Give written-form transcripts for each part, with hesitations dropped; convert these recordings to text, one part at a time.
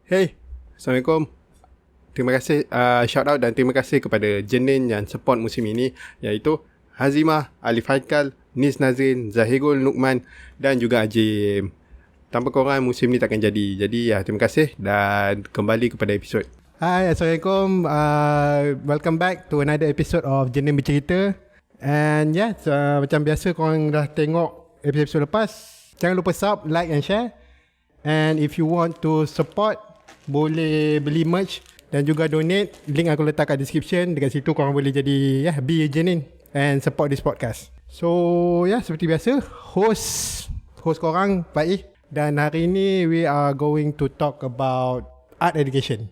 Hey, Assalamualaikum. Terima kasih, shout out dan terima kasih kepada Jenin yang support musim ini, iaitu Hazimah, Alif Haikal, Nis Nazrin, Zahirul Nukman dan juga Ajim. Tanpa korang musim ni takkan jadi. Jadi terima kasih dan kembali kepada episod. Hai, Assalamualaikum. Welcome back to another episode of JeninBercerita. And macam biasa korang dah tengok episod lepas, jangan lupa sub, like and share. And if you want to support, boleh beli merch dan juga donate. Link aku letak kat description. Dekat situ korang boleh jadi be a Jenin and support this podcast. So seperti biasa, host korang Pak. Dan hari ni we are going to talk about art education.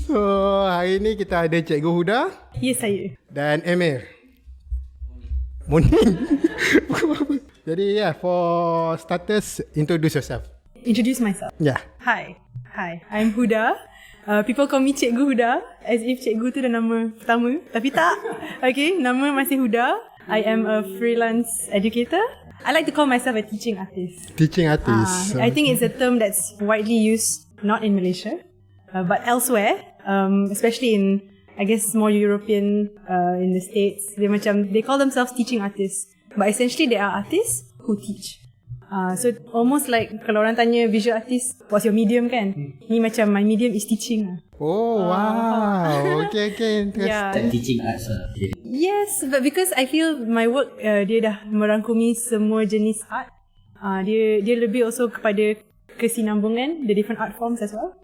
So hari ni kita ada Cikgu Huda. Yes, saya. Dan Emir. Morning. Jadi for starters, introduce yourself. Introduce myself. Yeah. Hi, I'm Huda. People call me Cikgu Huda, as if Cikgu tu dah nama pertama. Tapi tak. Okay, nama masih Huda. I am a freelance educator. I like to call myself a teaching artist. Teaching artist. I think it's a term that's widely used, not in Malaysia, but elsewhere, especially in, I guess, more European, in the States. They call themselves teaching artists. But essentially they are artists who teach. So almost like kalau orang tanya visual artist, what's your medium kan? Ni macam my medium is teaching. Oh wow. Okay. Yeah. Teaching arts lah. Yes, but because I feel my work dia dah merangkumi semua jenis art. Dia lebih also kepada kesinambungan the different art forms as well.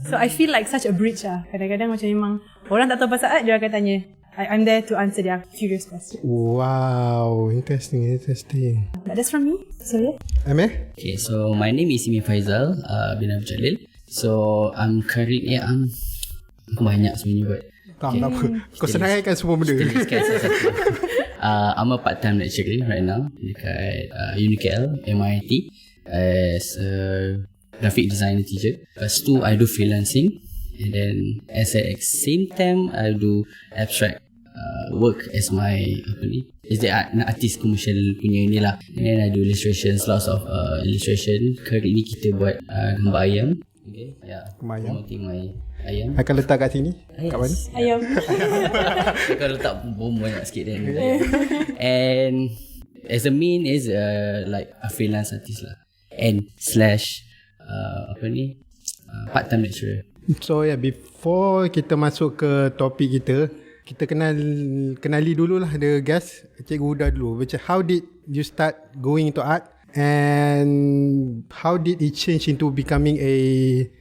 So I feel like such a bridge lah. Kadang-kadang macam memang orang tak tahu pasal art, dia akan tanya. I'm there to answer their curious questions. Wow, interesting. But that's from me. So Amir? Okay, so my name is Imi Faizal bin Abdul Jalil. So I'm currently aku banyak sebenarnya buat. Tak apa. Kau senaraikan semua benda. I'm a part-time lecturer right now dekat UniKL MIT as a graphic designer teacher. Lepas tu I do freelancing. And then at the same time I do abstract work as my is the artist commercial punya ni lah. And then I do illustrations, lots of illustration. Kali ni kita buat gambar ayam. Okay, Ayam. Promoting my ayam. Akan letak kat sini. Kat mana? Ayam. Kau letak bom banyak sikit kan. And as a main is like a freelance artist lah. And slash part-time lecturer. So before kita masuk ke topik kita kenali dululah the guest, Cikgu Huda dulu. Macam how did you start going into art and how did it change into becoming a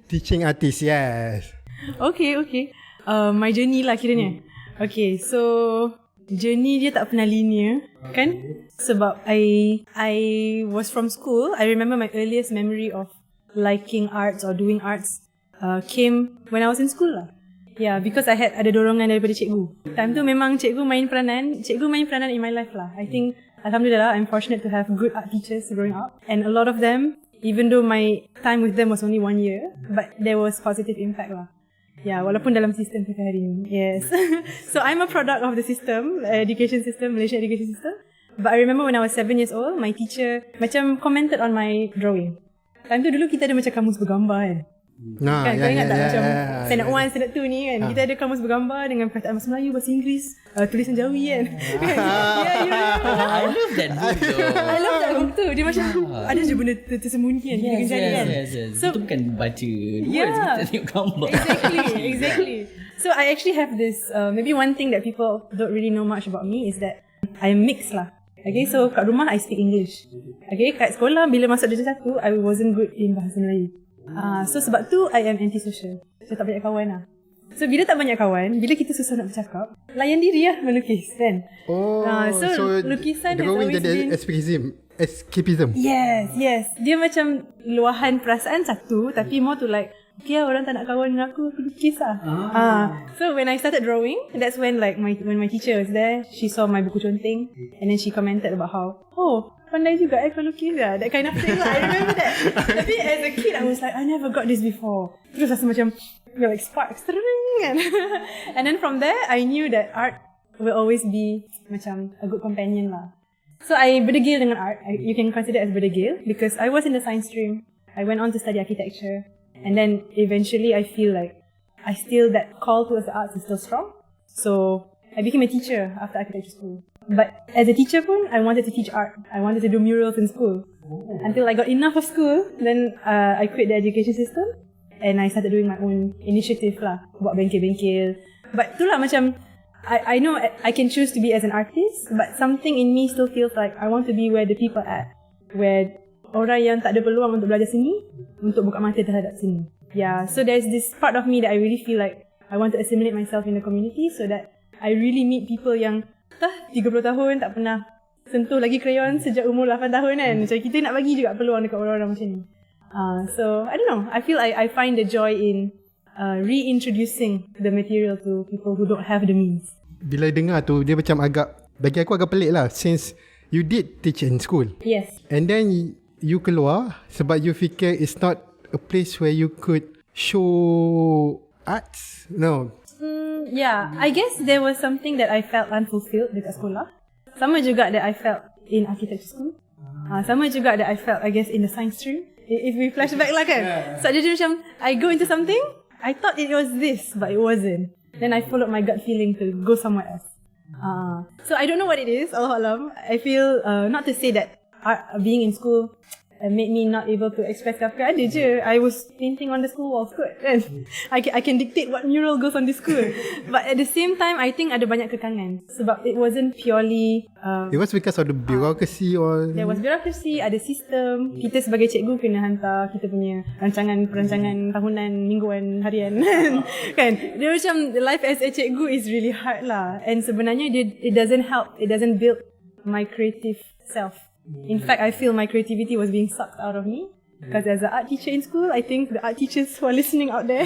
teaching artist? Yes. Okay. My journey lah kiranya. Okay, so journey dia tak pernah linear kan? Sebab I was from school. I remember my earliest memory of liking arts or doing arts came when I was in school lah. Yeah, because I had ada dorongan daripada cikgu. Time tu memang cikgu main peranan in my life lah. I think alhamdulillah I'm fortunate to have good art teachers growing up, and a lot of them, even though my time with them was only 1 year, but there was positive impact lah. Yeah, walaupun dalam sistem kita hari ni. Yes. So I'm a product of the system, education system, Malaysian education system. But I remember when I was 7 years old, my teacher macam commented on my drawing. Time tu dulu kita ada macam kamus bergambar kan. Kau ingat tak macam standard 1, standard 2 ni kan, kita ada kamus bergambar dengan perkataan bahasa Melayu, bahasa Inggeris, tulisan Jawi kan. Yeah, you remember. I love that book though. I love that book tu. Dia macam ada je benda tersembunyi kan, kita kena cari kan. So itu bukan baca kita tengok gambar. Exactly. So I actually have this maybe one thing that people don't really know much about me is that I am mixed lah. Okay, so kat rumah I speak English. Okay, kat sekolah bila masuk darjah 1 I wasn't good in bahasa Melayu. So sebab tu I am antisocial. So tak banyak kawan lah. So bila tak banyak kawan, bila kita susah nak bercakap, layan diri lah melukis kan. So lukisan has always been escapism. Yes. Dia macam luahan perasaan satu, tapi more to like, okay orang tak nak kawan dengan aku lukis lah. So when I started drawing, that's when like when my teacher was there, she saw my buku conteng, and then she commented about how, pandai juga kau lukis lah. That kind of thing lah. I remember that. Tapi as a kid, I was like, I never got this before. Terus rasa macam, like sparks. And then from there, I knew that art will always be macam a good companion lah. So I berdegil dengan art. You can consider it as berdegil because I was in the science stream. I went on to study architecture, and then eventually I feel like that call towards the arts is still strong. So I became a teacher after architecture school. But as a teacher pun, I wanted to teach art. I wanted to do murals in school. Until I got enough of school, then I quit the education system and I started doing my own initiative lah. Buat bengkel-bengkel. But itulah macam, I know I can choose to be as an artist, but something in me still feels like I want to be where the people at. Where orang yang tak ada peluang untuk belajar seni, untuk buka mata terhadap seni. Yeah, so there's this part of me that I really feel like I want to assimilate myself in the community so that I really meet people yang 30 tahun tak pernah sentuh lagi krayon sejak umur 8 tahun kan. Macam kita nak bagi juga peluang dekat orang-orang macam ni. So, I don't know. I feel I find the joy in reintroducing the material to people who don't have the means. Bila dengar tu, dia macam bagi aku agak pelik lah. Since you did teach in school. Yes. And then you keluar sebab you fikir it's not a place where you could show arts. No. Yeah, I guess there was something that I felt unfulfilled dekat sekolah. Sama juga that I felt in architecture school. Sama juga that I felt, I guess, in the science stream. If we flashback lah kan. So jadi macam, I go into something, I thought it was this, but it wasn't. Then I followed my gut feeling to go somewhere else. So I don't know what it is, Allah Alam. I feel, not to say that being in school made me not able to express ke ada je. I was painting on the school walls kot kan. I can dictate what mural goes on the school. But at the same time, I think ada banyak kekangan. Sebab it wasn't purely it was because of the bureaucracy or there was bureaucracy, ada sistem. Kita sebagai cikgu kena hantar kita punya perancangan tahunan, mingguan, harian kan. Dia macam life as a cikgu is really hard lah. And sebenarnya it doesn't help, it doesn't build my creative self. In fact, I feel my creativity was being sucked out of me. Because as an art teacher in school, I think the art teachers who are listening out there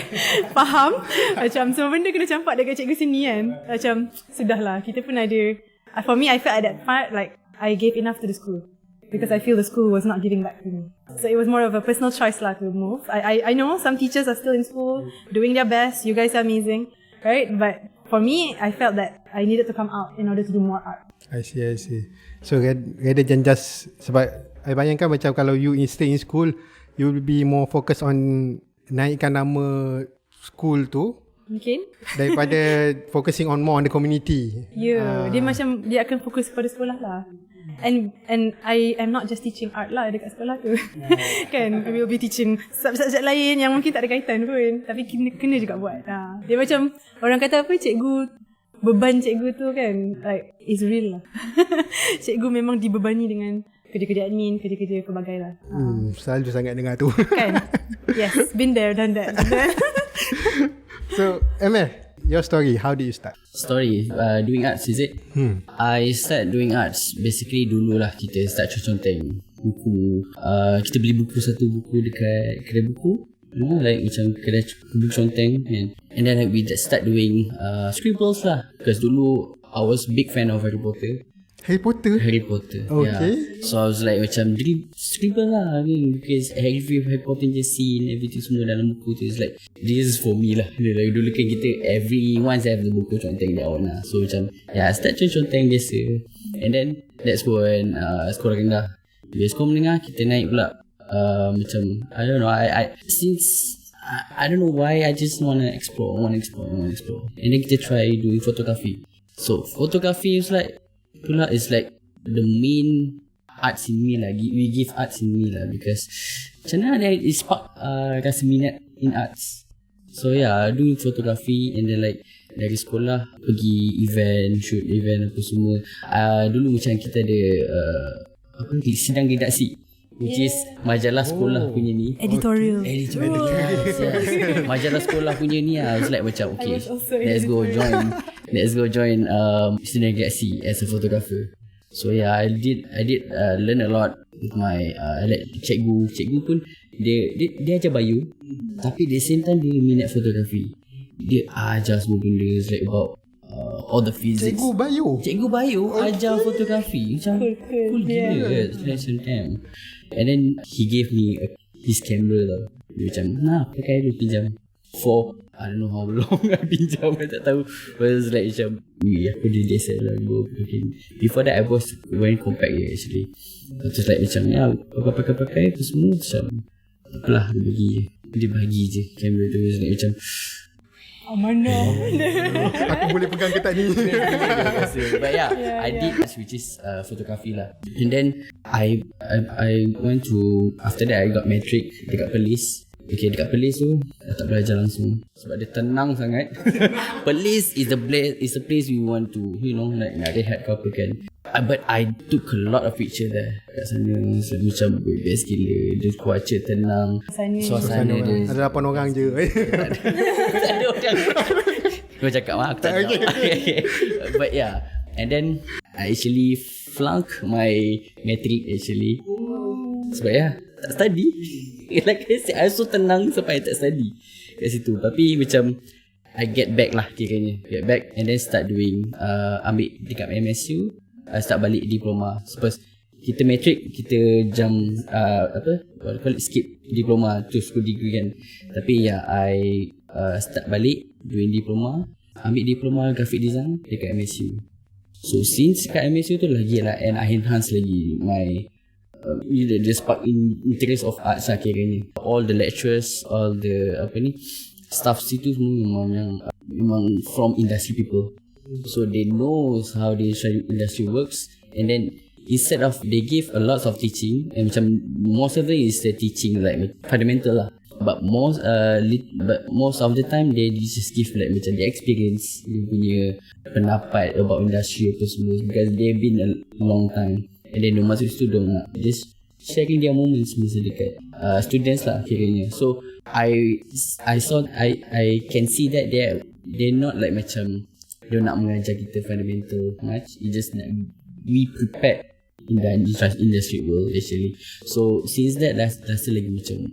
faham. Macam semua benda kena campak dekat cikgu sini kan. Macam, sudahlah, kita pun ada. For me, I felt at that part like I gave enough to the school. Because I feel the school was not giving back to me. So it was more of a personal choice lah to move. I know some teachers are still in school, doing their best. You guys are amazing. Right? But for me, I felt that I needed to come out in order to do more art. I see. So rather than just, sebab I bayangkan macam kalau you stay in school, you will be more focus on naikkan nama school tu. Mungkin. Daripada focusing on more on the community. Yeah, dia akan fokus pada sekolah lah. And I am not just teaching art lah dekat sekolah tu. Kan, we will be teaching subjek lain yang mungkin tak ada kaitan pun, tapi kena juga buat. Dia macam orang kata apa, beban cikgu tu kan, like, is real lah. Cikgu memang dibebani dengan kerja-kerja admin, kerja-kerja pelbagai lah. Selalu sangat dengar tu. Kan? Yes, been there, done that. So, Emel, your story, how did you start? Story, doing arts, is it? I start doing arts, basically dululah kita start conteng buku. Kita beli satu buku dekat kedai buku. Like macam kedai buku conteng and then like, we just start doing scribbles lah. Because dulu I was big fan of Harry Potter. Okay. Yeah. So I was like macam scribble lah, I mean, because Harry Potter je scene, everything semua dalam buku tu is like, this is for me lah. Like, dulu kan kita everyone have the buku conteng dia on lah. So macam start conteng biasa. And then that's when sekolah rendah. Bila sekolah menengah kita naik pula. Macam I don't know, I don't know why, I just want to explore. And then kita try doing photography. So photography is like the main arts in me lah. We give arts in me lah, because macam mana it spark rasa minat in arts. So I do photography, and then like dari sekolah pergi shoot event apa semua. Dulu macam kita ada sidang redaksi, which is majalah sekolah punya ni. Editorial. Yes. Majalah sekolah punya ni, I was like macam okay, let's go join student redaksi as a photographer. So I did learn a lot with my like cikgu pun dia ajar bio, tapi the same time dia minat fotografi. Dia ajar semua benda like about all the physics. Cikgu bio ajar fotografi. Macam cool gila lesson time. And then he gave me his camera lah. Dia macam pakai dulu, pinjam. for I don't know how long I pinjam, I tak tahu. But it was like macam aku dia desa lah go. Before that I was wearing compact je actually. Terus like macam pakai apa semua macam apalah dia bagi je kamera tu. Like macam mana Aku boleh pegang ke tak ni? But yeah, I did which is photography lah. And then I went to, after that I got metric dekat Perlis. Okay, dekat Perlis tu tak belajar langsung sebab dia tenang sangat. Perlis is the place we want to, you know, like nak rehat ke apa kan. But I took a lot of picture there kat sana. So, macam best gila. Dia cuaca tenang, suasana dia. Ada 8 orang je. Tak ada orang. Kau cakap aku tak ada. But yeah, and then I actually flunk my metric actually. Sebab tak study. Like I said, I so tenang sampai I tak study kat situ. Tapi macam I get back lah kiranya. Get back and then start doing ambil dekat MSU. Start balik diploma. Sebab kita metric, kita jam what call it, skip diploma to school degree kan. Tapi I start balik doing diploma. Ambil diploma graphic design dekat MSU. So since kat MSU tu lagi lah, and I enhance lagi my the spark in interest of arts lah kiranya. All the lecturers, all the staff situ semua memang from industry people. So they knows how the industry works. And then instead of they give a lot of teaching, and macam most of it is the teaching like fundamental lah. But most of the time they just give like macam the experience, dia punya pendapat about industry apa semua, because they've been a long time. And then masa tu dia nak just sharing their moments masa dekat students lah kiranya. So I can see that they're not like macam dia nak mengajar kita fundamental much. It just nak we prepared in the industry world actually. So since that rasa lagi macam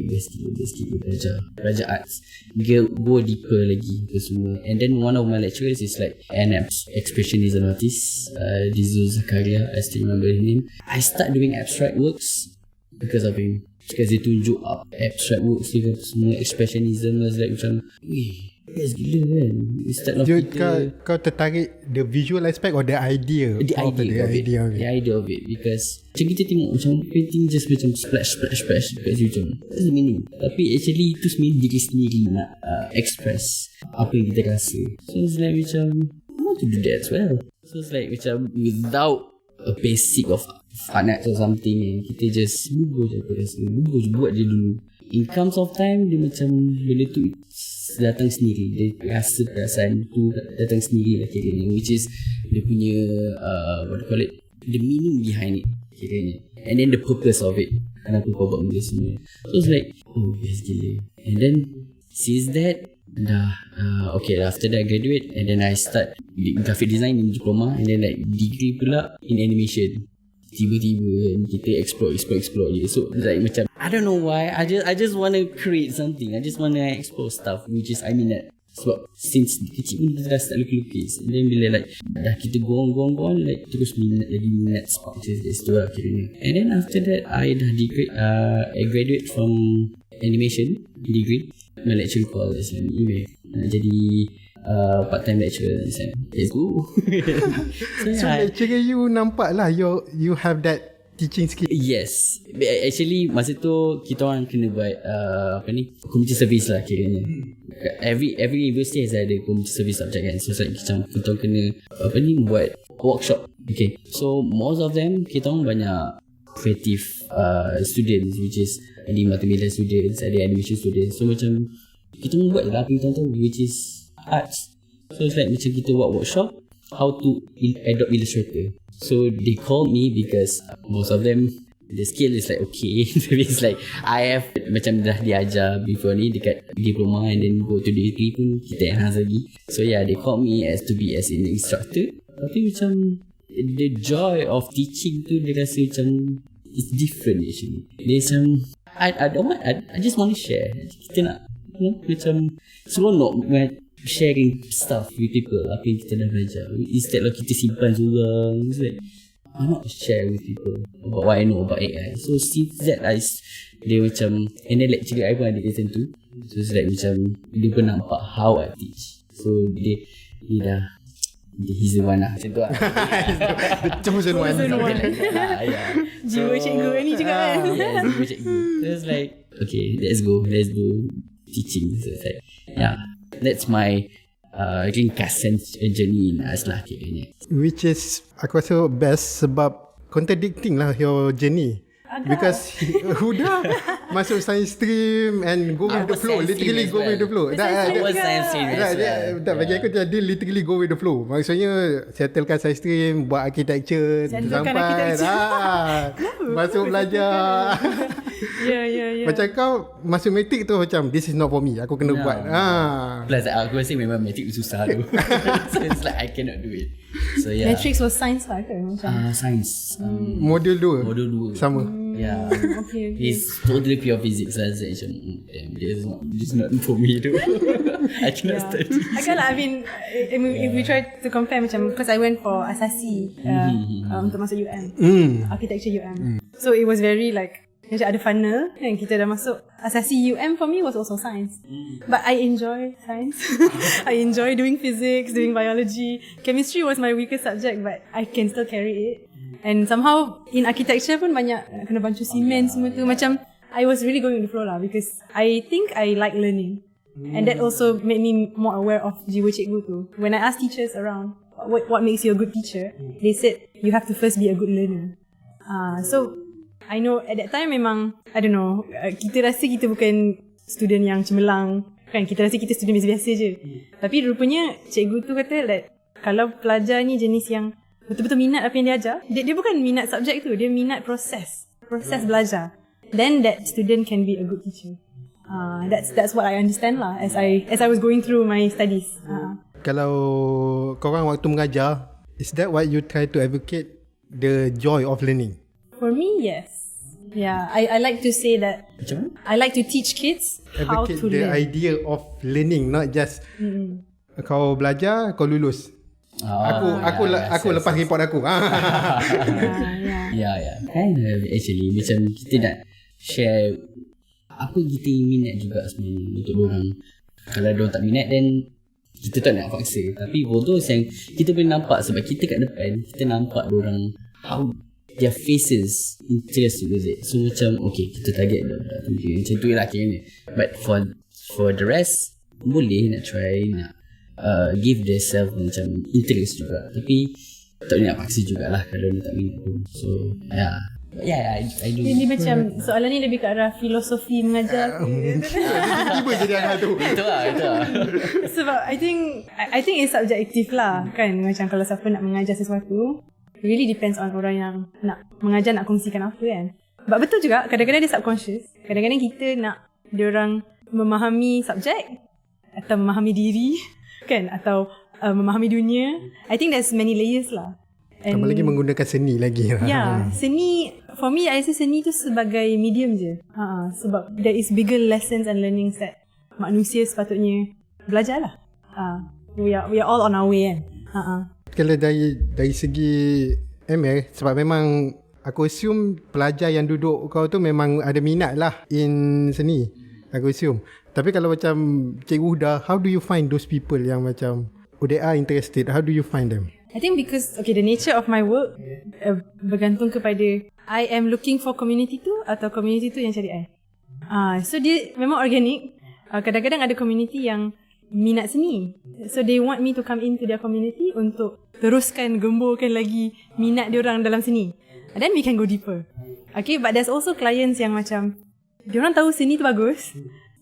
best gila belajar arts, go deeper lagi ke semua. And then one of my lecturers is like an expressionism artist, Dizu Zakaria, I still remember his name. I start doing abstract works because of him, because dia tunjuk abstract works dia semua expressionism was like macam best gila kan. Instead of kau tertarik the visual aspect or the idea? The idea of it. Because macam kita tengok macam painting just macam splash dekat situ macam what's the meaning? Tapi actually itu sebenarnya diri sendiri nak express apa yang kita rasa. So it's like macam I want to do that as well. So it's like macam without a basic of finance or something, and kita just buat je dulu. In comes of time dia macam benda tu datang sendiri. Dia rasa perasaan tu datang sendiri lah kiranya, which is dia punya what do you call it, the meaning behind it kiranya, and then the purpose of it, kenapa kau buat benda semua. So it's like best gila. And then since that after that I graduate, and then I start graphic design in diploma, and then like degree pula in animation. Tiba-tiba kita explore je. So like macam I don't know why, I just want to create something. I just want to explore stuff which is I mean that. Sebab since kecil pun kita dah start lukis. And then bila like dah kita go on like terus minat spark je kat situ lah kiranya. And then after that I dah I graduate from animation degree. My lecturer called email nak jadi part-time lecturer di sana. Let's go. So lecturer you nampak lah you have that teaching skill. Yes. Actually masa tu kita orang kena buat community service lah kiranya. Every university has ada community service subject kan. So like kita kena buat workshop. Okay. So most of them kita orang banyak creative students, which is ada multimedia students, ada animation students. So macam kita buat lah apa kita tahu, which is arts. So it's like macam kita buat workshop how to adopt Illustrator. So they called me because most of them the skill is like okay. It's like I have macam dah diajar before ni dekat diploma, and then go to degree pun kita enhance lagi. So yeah, they called me to be as an instructor. Tapi macam the joy of teaching tu dia rasa macam it's different actually. Dia macam I just want to share. Kita nak macam seronok sharing stuff with people, apa yang kita dah belajar, instead of kita simpan seorang. It's like I not share with people about what I know about AI. So since that dia macam, and then lecturer I pun ada kat situ. So it's like macam dia pun nampak how I teach. So dia he's the one lah. Macam tu lah. The chosen one. Yeah. Jiwa cikgu ni juga kan. Yeah, jiwa cikgu. So it's like, okay, let's go teaching. So it's like, yeah, that's my ringkasan Jenin lah kiranya. Which is aku rasa best sebab contradicting lah your journey. Because Huda masuk science stream and go with the flow. Literally go with the flow. I was science stream as well. Bagi aku dia literally go with the flow. Maksudnya settlekan science stream, buat architecture sampai masuk belajar. Yeah. Macam kau masuk matrik tu macam this is not for me. Aku kena buat. Plus aku rasa memang matrik susah tu. So it's like I cannot do it. So yeah. Matrix was science lah ke? Science. Modul 2. Sama. Yeah. Okay. It's totally pure physics. So it's like, damn, this is not for me though. I cannot study. I mean, if we try to compare macam, because I went for asasi untuk masuk UM, architecture UM. So it was very like macam ada funnel kan, kita dah masuk asasi UM. For me was also science, but I enjoy science. I enjoy doing physics, doing biology. Chemistry was my weakest subject, but I can still carry it. And somehow in architecture pun banyak kena bantu simen semua tu. Macam I was really going with the flow lah, because I think I like learning, and that also made me more aware of jiwa cikgu tu. When I asked teachers around what makes you a good teacher, they said you have to first be a good learner. So I know at that time memang, I don't know, kita rasa kita bukan student yang cemerlang kan, kita rasa kita student biasa-biasa je. Tapi rupanya cikgu tu kata that kalau pelajar ni jenis yang betul-betul minat apa yang dia ajar, dia bukan minat subjek tu, dia minat proses belajar, then that student can be a good teacher. That's what I understand lah as I was going through my studies. Kalau korang waktu mengajar, is that what you try to advocate, the joy of learning? For me, yes. Yeah, I like to say that I like to teach kids how to the learn. idea of learning, not just kau belajar, kau lulus. Aku lepas report aku. Yeah. Kind of actually macam kita nak share apa kita minat juga sebenarnya untuk orang. Kalau diorang tak minat, then kita tak nak paksa. Tapi bodoh yang kita boleh nampak, sebab kita kat depan, kita nampak diorang how their faces interest with it. So macam okay, kita target macam tu lah kira. But for the rest, boleh nak try, nak give themselves macam interest juga. Tapi tak boleh nak paksa jugalah kalau dia tak minat pun. So yeah, I do. Ini macam soalan ni lebih ke arah filosofi mengajar. Tiba-tiba jadi hal tu. Itu lah. Sebab I think it's subjektif lah kan. Macam kalau siapa nak mengajar sesuatu, really depends on orang yang nak mengajar, nak kongsikan apa kan. But betul juga, kadang-kadang dia subconscious. Kadang-kadang kita nak diorang memahami subjek, atau memahami diri kan, atau memahami dunia. I think there's many layers lah. Tambah lagi menggunakan seni lagi lah. Yeah, seni, for me I rasa seni tu sebagai medium je. Sebab there is bigger lessons and learnings that manusia sepatutnya belajar lah. We are all on our way kan. Kalau dari segi ML, sebab memang aku assume pelajar yang duduk kau tu memang ada minat lah in seni, aku assume. Tapi kalau macam Cikgu Huda, how do you find those people yang macam they are interested? How do you find them? I think because the nature of my work bergantung kepada I am looking for community tu atau community tu yang cari I. So dia memang organic. Kadang-kadang ada community yang minat seni, so they want me to come into their community untuk teruskan, gemburkan lagi minat diorang dalam seni. And then we can go deeper. Okay, but there's also clients yang macam diorang tahu seni tu bagus,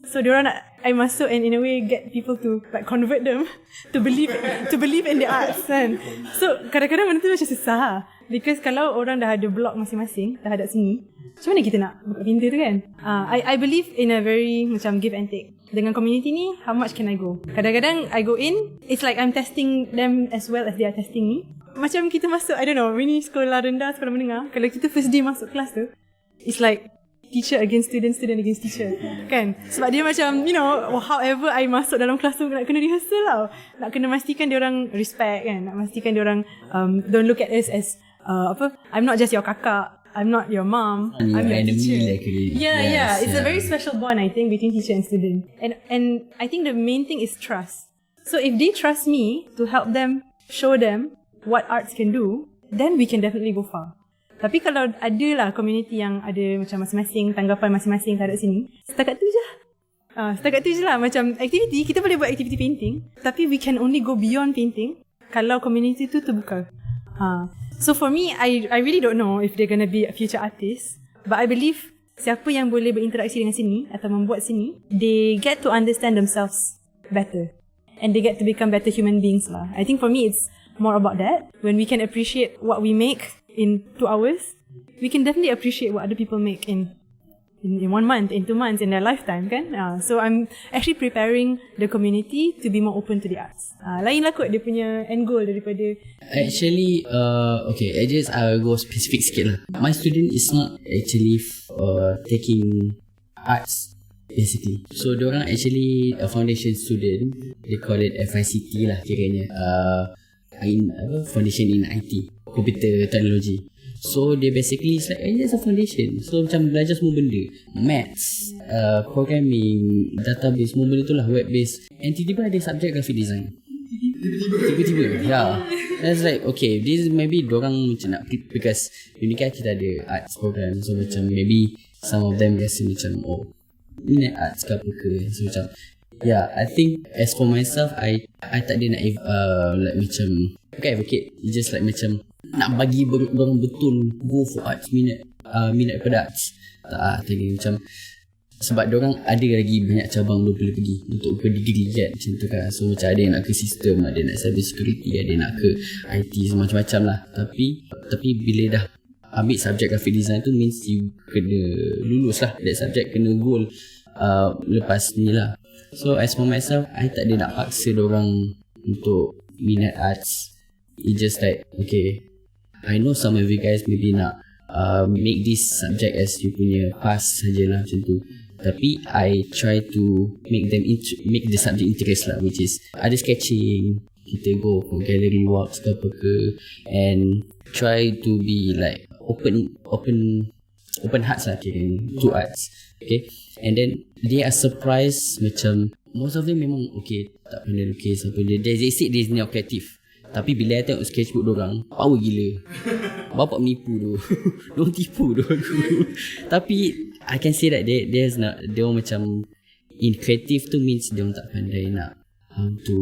so diorang nak I masuk and in a way get people to like convert them to believe in the arts kan. So kadang-kadang benda tu macam susah, because kalau orang dah ada blog masing-masing terhadap seni, macam mana kita nak buka pintu tu kan. I believe in a very macam give and take. Dengan community ni, how much can I go? Kadang-kadang I go in, it's like I'm testing them as well as they are testing me. Macam kita masuk, I don't know, ini sekolah rendah, sekolah menengah. Kalau kita first day masuk kelas tu, it's like teacher against student, student against teacher kan. Sebab dia macam, you know, however I masuk dalam kelas tu, nak kena rehearsal tau. Nak kena pastikan diorang respect kan. Nak pastikan diorang don't look at us as I'm not just your kakak, I'm not your mom. I'm your enemy teacher. like really. Yeah. It's a very special bond, I think, between teacher and student. And I think the main thing is trust. So if they trust me to help them, show them what arts can do, then we can definitely go far. Tapi kalau ada lah community yang ada macam masing-masing tanggapan masing-masing terhadap sini, setakat tu je. Setakat tu je lah. Macam aktiviti, kita boleh buat aktiviti painting, tapi we can only go beyond painting kalau community tu terbuka. So for me, I really don't know if they're gonna be a future artist, but I believe siapa yang boleh berinteraksi dengan sini atau membuat sini, they get to understand themselves better and they get to become better human beings lah. I think for me it's more about that. When we can appreciate what we make in 2 hours, we can definitely appreciate what other people make in 1 month, in 2 months, in their lifetime kan. So I'm actually preparing the community to be more open to the arts. Lain lah kot dia punya end goal daripada Actually, okay, I'll go specific sikit lah. My student is not actually taking arts basically. So diorang actually a foundation student. They call it FICT lah kiranya. Foundation in IT, computer technology. So they basically it's like just a foundation. So macam belajar semua benda, maths, programming, database, semua benda tu lah, web based. And tiba-tiba ada subjek graphic design. Tiba-tiba yeah. That's like okay, this maybe dorang macam nak, because Unica kita ada arts program. So macam maybe some of them rasa macam minat arts ke apa ke. So macam yeah, I think as for myself, I tak ada nak like macam okay advocate. It's just like macam nak bagi orang betul go for arts, minat pada arts. Tak tadi macam sebab diorang ada lagi banyak cabang dia boleh pergi untuk degree kan, macam tu kan. So macam ada yang nak ke sistem, ada yang nak cyber security, ada yang nak ke IT, macam-macam lah. Tapi bila dah ambil subjek graphic design tu means you kena lulus lah that subjek, kena goal lepas ni lah. So as for myself, I tak ada nak paksa diorang untuk minat arts. It's just like okay, I know some of you guys maybe nak make this subject as you punya pass sajalah macam tu. Tapi I try to make make the subject interest lah, which is ada sketching, kita go for gallery walks ke apa ke, and try to be like open hearts lah kira to arts. Okay, and then they are surprised macam most of them memang okay tak pandai lukis apa dia, they say they not creative. Tapi bila I tengok sketchbook dorang, power gila. Bapak menipu tu. Diorang tipu tu aku. Tapi I can say that there's not, diorang macam in creative tu means diorang tak pandai nak how to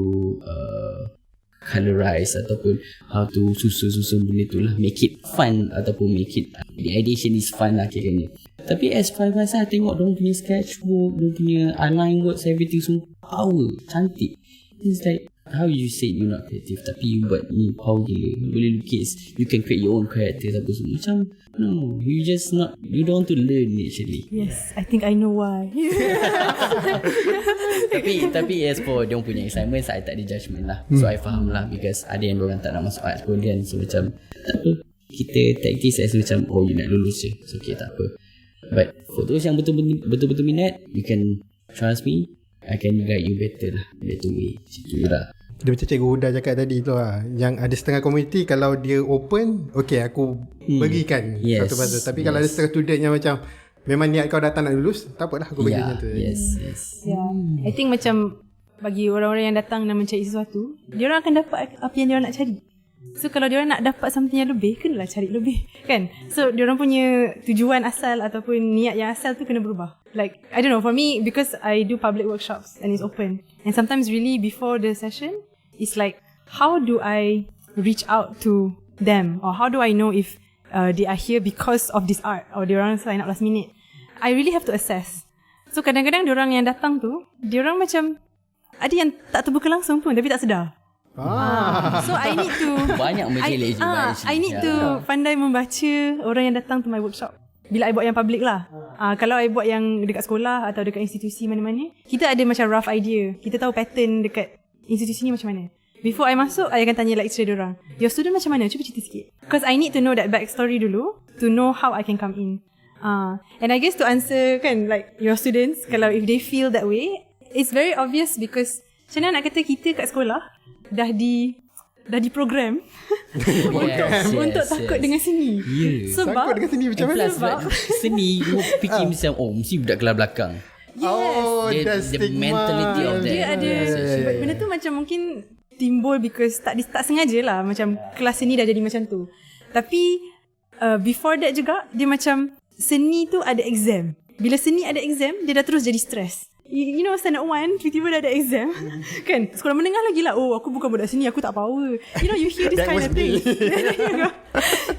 colorize ataupun how to susun benda tu lah, make it fun ataupun make it the ideation is fun lah kiranya. Tapi as far as I tengok diorang punya sketchbook, diorang punya outline works, everything semua power, cantik. It's like how you say you're not creative tapi you buat ni power gila, boleh lukis, you can create your own character apa semua. Macam no, you just not, you don't want to learn actually. Yes, I think I know why. tapi as for diorang punya assignments, I tak ada judgement lah. So I faham lah, because ada yang diorang tak nak masuk arts pun kan. So macam tak apa, kita take this as macam you nak lulus je, so okay tak apa. But for those yang betul-betul minat, you can trust me, I can guide you better lah, better way. Macam lah. Dia macam Cikgu Huda cakap tadi tu lah, yang ada setengah community kalau dia open, okay aku berikan satu-satu. Tapi kalau ada setengah student yang macam memang niat kau datang nak lulus, tak apalah aku bagi macam tu. Yes. I think macam bagi orang-orang yang datang dan mencari sesuatu, diorang akan dapat apa yang diorang nak cari. So kalau diorang nak dapat something yang lebih, kenalah cari lebih kan. So diorang punya tujuan asal ataupun niat yang asal tu kena berubah. Like I don't know, for me, because I do public workshops and it's open, and sometimes really before the session it's like, how do I reach out to them, or how do I know if they are here because of this art, or diorang sign up last minute. I really have to assess. So kadang-kadang diorang yang datang tu, diorang macam ada yang tak terbuka langsung pun tapi tak sedar. So I need to banyak menjelek juga I need to pandai membaca orang yang datang to my workshop. Bila I buat yang public lah. Kalau I buat yang dekat sekolah atau dekat institusi mana-mana, kita ada macam rough idea. Kita tahu pattern dekat institusi ni macam mana. Before I masuk, I akan tanya lecturer diorang, your student macam mana? Cuba cerita sikit. Because I need to know that backstory dulu to know how I can come in. And I guess to answer kan, like your students, kalau if they feel that way, it's very obvious because macam mana nak kata, kita kat sekolah dah di program untuk takut dengan seni. Takut Sebab dengan seni macam mana? Sebab seni you fikir macam mesti budak kelas belakang. That's the stigma. mentality of that. dia ada benda tu macam mungkin timbul because tak sengaja lah macam kelas seni dah jadi macam tu. Tapi before that juga dia macam seni tu ada exam. Bila seni ada exam dia dah terus jadi stress. You know standard 1 tiba-tiba dah ada exam kan, sekolah menengah lagi lah, aku bukan budak seni, aku tak power, you hear this kind of thing.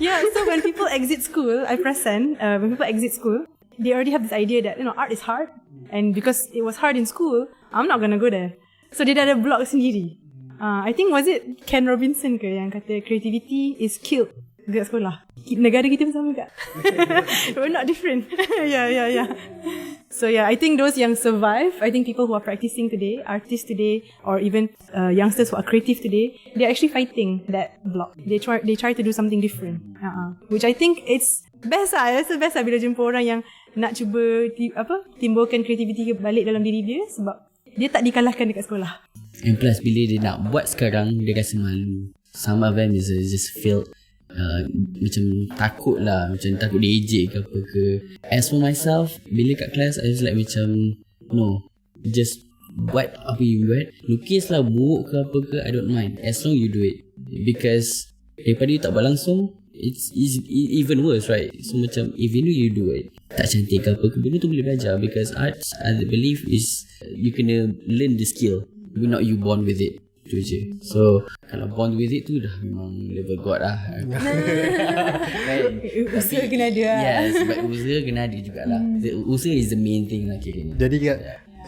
Yeah, so when people exit school, I perasan when people exit school they already have this idea that art is hard, and because it was hard in school I'm not gonna go there, so dia dah ada block sendiri. I think was it Ken Robinson ke yang kata creativity is killed dekat sekolah. Negara kita pun sama juga. We're not different. Yeah. So I think those yang survive, I think people who are practicing today, artists today, or even youngsters who are creative today, they're actually fighting that block. They try to do something different. Which I think it's best lah. I rasa best lah bila jumpa orang yang nak cuba timbulkan creativity balik dalam diri dia, sebab dia tak dikalahkan dekat sekolah. And plus bila dia nak buat sekarang dia rasa malu. Some of them is just feel macam takut lah, macam takut dia ejek ke apa ke. As for myself, bila kat kelas I was like macam no, just buat apa you buat, lukis lah, buruk ke apa ke, I don't mind as long you do it. Because daripada you tak buat langsung, it's even worse, right? So macam if you do it tak cantik ke apa ke, benda tu boleh belajar. Because arts, I believe is you kena learn the skill, not you born with it. Tu je. So kalau born with it tu dah memang level god lah. Usaha kena ada lah. Yes, but usaha kena ada jugalah. Usaha is the main thing lah kiranya. Jadi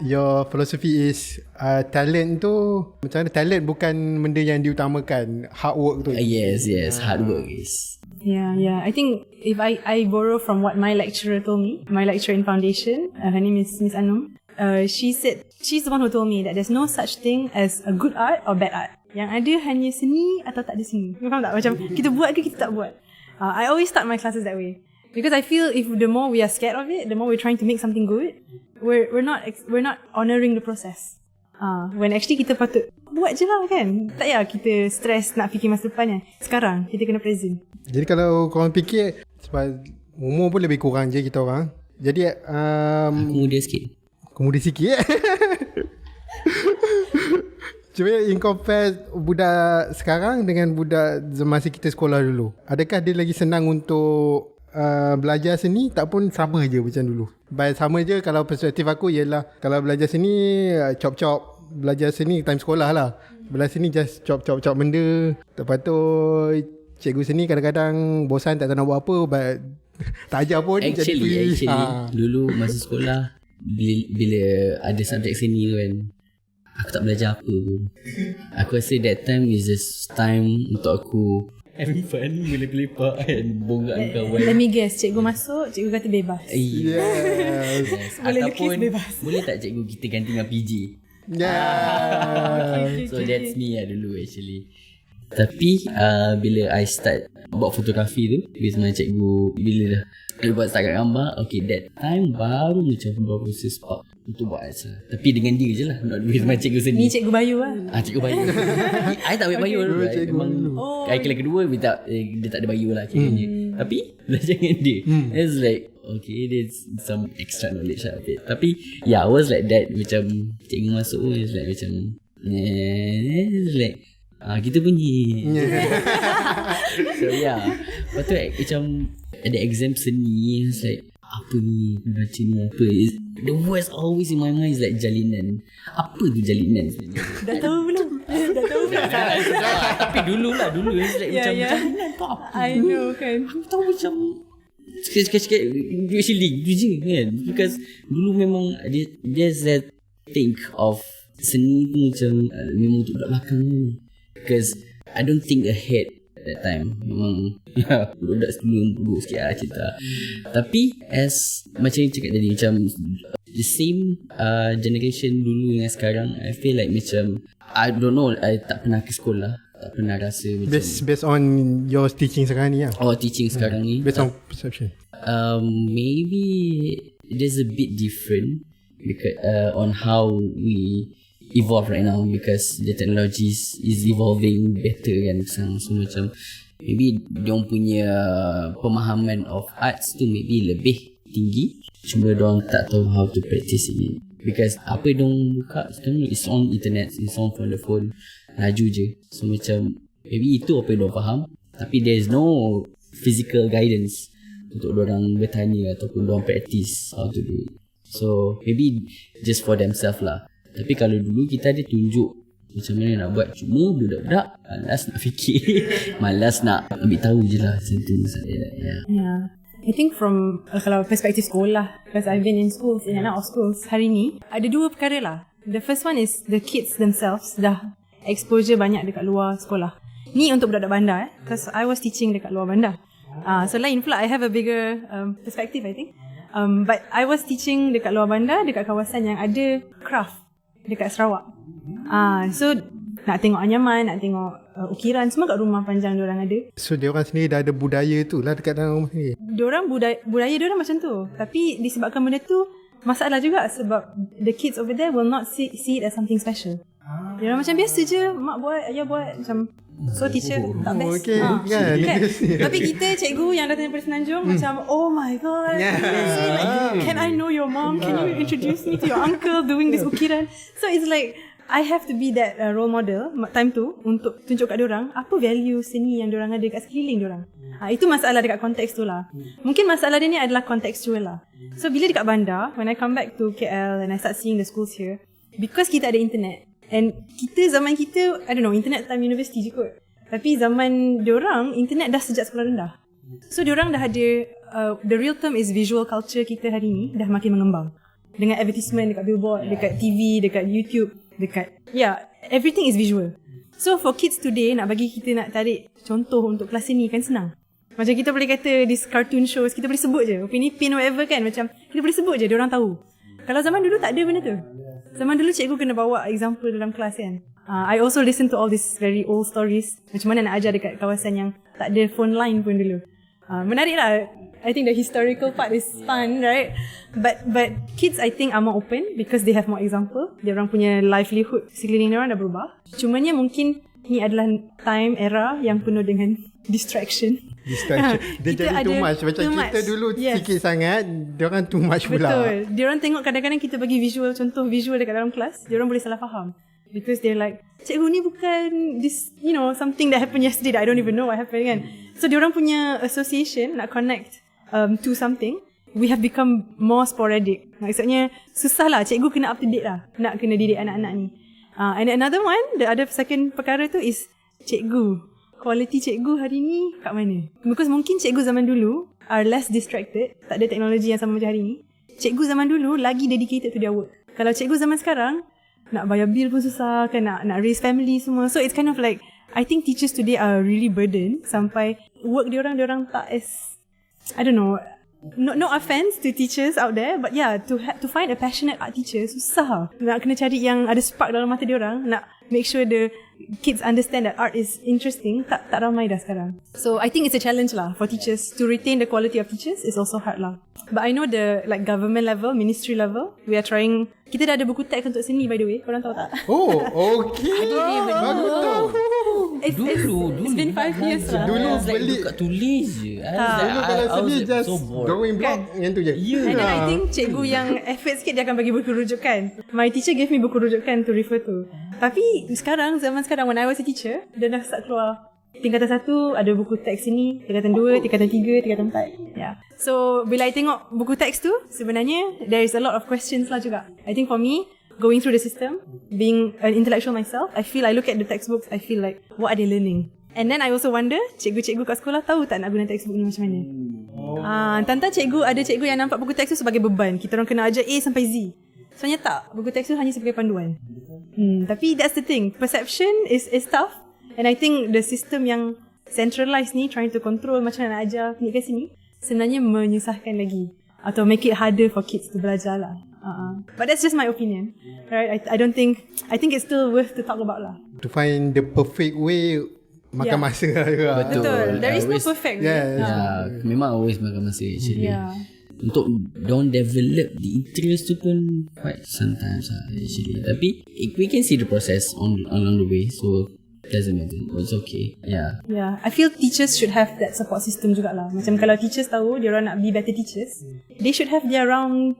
your philosophy is talent tu, macam mana talent bukan benda yang diutamakan, hard work tu. Yes, hard work is. Yeah. I think if I borrow from what my lecturer told me, my lecturer in foundation, her name is Miss Anum. She said she's the one who told me that there's no such thing as a good art or bad art. Yang ada hanya seni atau tak ada seni. You faham tak? Macam kita buat ke kita tak buat. I always start my classes that way because I feel if the more we are scared of it, the more we're trying to make something good, we're not honouring the process. When actually kita patut buat je lah kan. Tak payah kita stress nak fikir masa depannya. Sekarang kita kena present. Jadi kalau korang fikir, sebab umur pun lebih kurang je kita orang, jadi aku muda sikit. Kemudian sikit Cuba in compare budak sekarang dengan budak masa kita sekolah dulu, adakah dia lagi senang untuk belajar seni? Tak pun sama je macam dulu. Baik sama je. Kalau perspektif aku ialah, kalau belajar seni chop-chop, belajar seni time sekolah lah. Belajar seni just chop-chop benda. Lepas tu cikgu seni kadang-kadang bosan tak tahu nak buat apa, but tak ajar pun. Actually dulu masa sekolah, bila ada subjek seni tu kan, aku tak belajar apa pun. Aku rasa that time is just time untuk aku having fun, lepak and bonggak dengan kawan. Let me guess, cikgu masuk, cikgu kata bebas. Yes. Boleh lukis Ataupun bebas. boleh tak cikgu kita ganti dengan PJ? Yeah. So that's me lah dulu actually. Tapi bila I start buat fotografi tu with my cikgu, bila dah buat start kat gambar, okay, that time baru macam baru spark untuk buat asal. Tapi dengan dia je lah, not with my cikgu sendiri. Ni cikgu Bayu lah. Cikgu Bayu. I tak ambil Bayu dulu. Memang kali kedua dia tak ada Bayu lah kiranya. Tapi belajar dengan dia, it's like okay, there's some extra knowledge lah. Tapi I was like that. Macam cikgu masuk pun it's like macam it's like kita bunyi. So lepas tu macam ada exam seni, it's like apa ni baca ni apa. The words always in my mind is like jalinan. Apa tu jalinan sebenarnya? Dah tahu belum? Dah tahu belum? Tapi dulu it's like macam jalinan tu apa? I know kan. Aku tahu macam sikit-sikit actually gitu je kan. Because dulu memang there's that think of seni tu macam memang untuk budak belakang ni. Because I don't think ahead that time. Memang budak sebelum buruk sikit lah cerita. Tapi as macam yang cakap tadi, macam the same generation dulu dengan sekarang, I feel like macam I don't know, I tak pernah ke sekolah, tak pernah rasa macam based on your teaching sekarang ni lah. Teaching sekarang ni based on perception. Maybe there's a bit different because on how we evolve right now because the technology is evolving better kan sekarang. So macam maybe diorang punya pemahaman of arts tu maybe lebih tinggi, cuma diorang tak tahu how to practice it. Because apa diorang buka sekarang it's on internet, it's on from the phone, laju je. So macam maybe itu apa diorang faham, tapi there is no physical guidance untuk diorang bertanya ataupun diorang practice how to do it. So maybe just for themselves lah. Tapi kalau dulu kita ada tunjuk macam mana nak buat, cuma budak-budak malas nak fikir, malas nak ambil tahu je lah something like that. Yeah. I think from kalau perspektif sekolah, because I've been in schools, in and out of schools, hari ni ada dua perkara lah. The first one is the kids themselves dah exposure banyak dekat luar sekolah. Ni untuk budak-budak bandar because I was teaching dekat luar bandar. So lain pula, I have a bigger perspective I think. But I was teaching dekat luar bandar, dekat kawasan yang ada craft dekat Sarawak. So nak tengok anyaman, nak tengok ukiran, semua kat rumah panjang diorang ada. So diorang sendiri dah ada budaya tu lah dekat dalam rumah sendiri. Diorang budaya diorang macam tu. Tapi disebabkan benda tu masalah juga sebab the kids over there will not see it as something special. Diorang macam biasa je, mak buat, ayah buat macam. So teacher tak best. Okay, kan? Tapi kita cikgu yang datang daripada Semenanjung macam, oh my god, like, can I know your mom? Can you introduce me to your uncle doing this ukiran? So it's like I have to be that role model time tu untuk tunjuk kat diorang apa value seni yang diorang ada kat sekeliling diorang. Itu masalah dekat konteks tu lah. Mungkin masalah dia ni adalah contextual lah. So bila dekat bandar, when I come back to KL and I start seeing the schools here, because kita ada internet, and kita zaman kita, I don't know, internet time university je kot. Tapi zaman diorang, internet dah sejak sekolah rendah. So diorang dah ada, the real term is visual culture kita hari ni dah makin mengembang. Dengan advertisement dekat billboard, dekat TV, dekat YouTube, dekat, everything is visual. So for kids today, nak bagi kita nak tarik contoh untuk kelas seni kan senang. Macam kita boleh kata this cartoon shows, kita boleh sebut je. Upin Ipin whatever kan, macam kita boleh sebut je, diorang tahu. Kalau zaman dulu tak ada benda tu. Zaman dulu cikgu kena bawa example dalam kelas kan. I also listen to all these very old stories. Macam mana nak ajar dekat kawasan yang tak ada phone line pun dulu. Menarik lah. I think the historical part is fun, right? But kids I think are more open because they have more example. Diorang punya livelihood sekeliling diorang dah berubah. Cumanya mungkin ni adalah time era yang penuh dengan distraction. Dia jadi too much. Macam kita dulu sikit sangat, diorang too much pula. Betul. Diorang tengok kadang-kadang kita bagi visual, contoh visual dekat dalam kelas, diorang boleh salah faham. Because they're like, cikgu ni bukan this, you know, something that happened yesterday that I don't even know what happened kan. So diorang punya association nak connect to something, we have become more sporadic. Maksudnya susah lah, cikgu kena up to date lah, nak kena didik anak-anak ni. And another one, the other second perkara tu is cikgu. Quality cikgu hari ni kat mana? Because mungkin cikgu zaman dulu are less distracted, tak ada teknologi yang sama macam hari ni. Cikgu zaman dulu lagi dedicated to their work. Kalau cikgu zaman sekarang, nak bayar bil pun susah kan, nak raise family semua. So it's kind of like, I think teachers today are really burdened sampai work diorang tak as, I don't know, no offense to teachers out there, but yeah, to find a passionate art teacher susah. Nak kena cari yang ada spark dalam mata diorang, nak make sure the kids understand that art is interesting, tak ramai dah sekarang. So I think it's a challenge lah for teachers to retain the quality of teachers. Is also hard lah. But I know the like government level, ministry level, we are trying. Kita dah ada buku teks untuk seni by the way. Korang tahu tak? Oh, okay. Bagus tau. It's been 5 years lah. Dulu beli kat tulis je. Dulu kalau seni just drawing block yang tu je. And then I think cikgu yang effort sikit dia akan bagi buku rujukan. My teacher gave me buku rujukan to refer to. Tapi zaman sekarang when I was a teacher, dia dah start keluar tingkatan 1 ada buku teks sini, tingkatan 2, tingkatan 3, tingkatan 4. Yeah. So bila I tengok buku teks tu, sebenarnya there is a lot of questions lah juga. I think for me, going through the system, being an intellectual myself, I look at the textbooks, I feel like what are they learning? And then I also wonder, cikgu-cikgu kat sekolah tahu tak nak guna textbook ni macam mana? Tanta ada cikgu yang nampak buku teks tu sebagai beban. Kita orang kena ajar A sampai Z. Sebenarnya tak, buku teks tu hanya sebagai panduan. Tapi that's the thing, perception is tough. And I think the system yang centralized ni, trying to control macam mana nak ajar ni ke sini, sebenarnya menyusahkan lagi. Atau make it harder for kids to belajar lah. But that's just my opinion. Right? I think it's still worth to talk about lah. To find the perfect way, makan masa lah juga. Betul. There is no perfect way. Memang always makan masa actually. untuk don't develop the interest tu pun quite sometimes actually. Tapi we can see the process along the way, so doesn't matter, it's okay. Yeah, I feel teachers should have that support system jugalah. Macam kalau teachers tahu dia orang nak be better teachers, they should have their round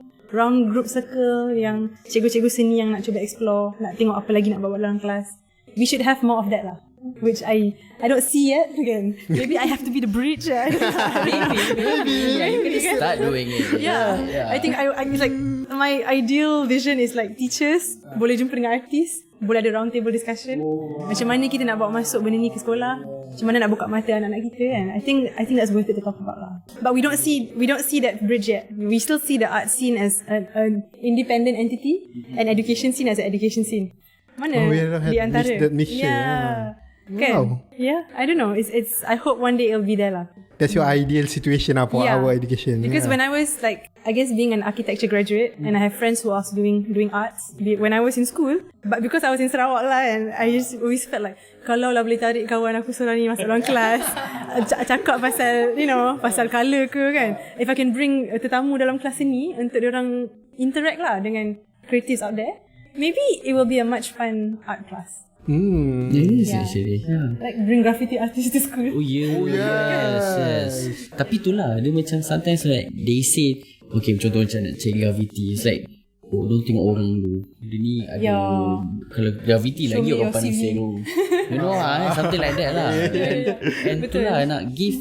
group circle yang cikgu-cikgu seni yang nak cuba explore, nak tengok apa lagi nak bawa dalam kelas. We should have more of that lah, which I don't see yet again. Maybe I have to be the bridge. Maybe yeah, you can start doing it. Yeah. I think I like my ideal vision is like teachers boleh jumpa dengan artis, boleh ada round table discussion. Macam mana kita nak bawa masuk benda ni ke sekolah, macam mana nak buka mata anak-anak kita kan. I think that's worth it to talk about lah. But we don't see that bridge yet. We still see the art scene as an independent entity and education scene as an education scene. Mana di antara? That mission. Yeah. Kan? Wow. Yeah, I don't know. It's I hope one day it'll be there lah. That's your ideal situation for our education. Because when I was like, I guess being an architecture graduate, and I have friends who are also doing arts when I was in school, but because I was in Sarawak lah, and I just always felt like kalau lah boleh tarik kawan aku seorang ni masuk dalam kelas, cakap pasal pasal colour ke kan, if I can bring tetamu dalam kelas ni untuk diorang interact lah dengan creatives out there, maybe it will be a much fun art class. Yes, actually. Like bring graffiti artists to school. Oh yes. Tapi itulah, dia macam sometimes like they say, okay, contoh macam nak cari graffiti, it's like, don't tengok orang dulu, dia ni ada kalau graffiti show lagi me orang your pandai CV. seru, something like that lah. And itulah nak give,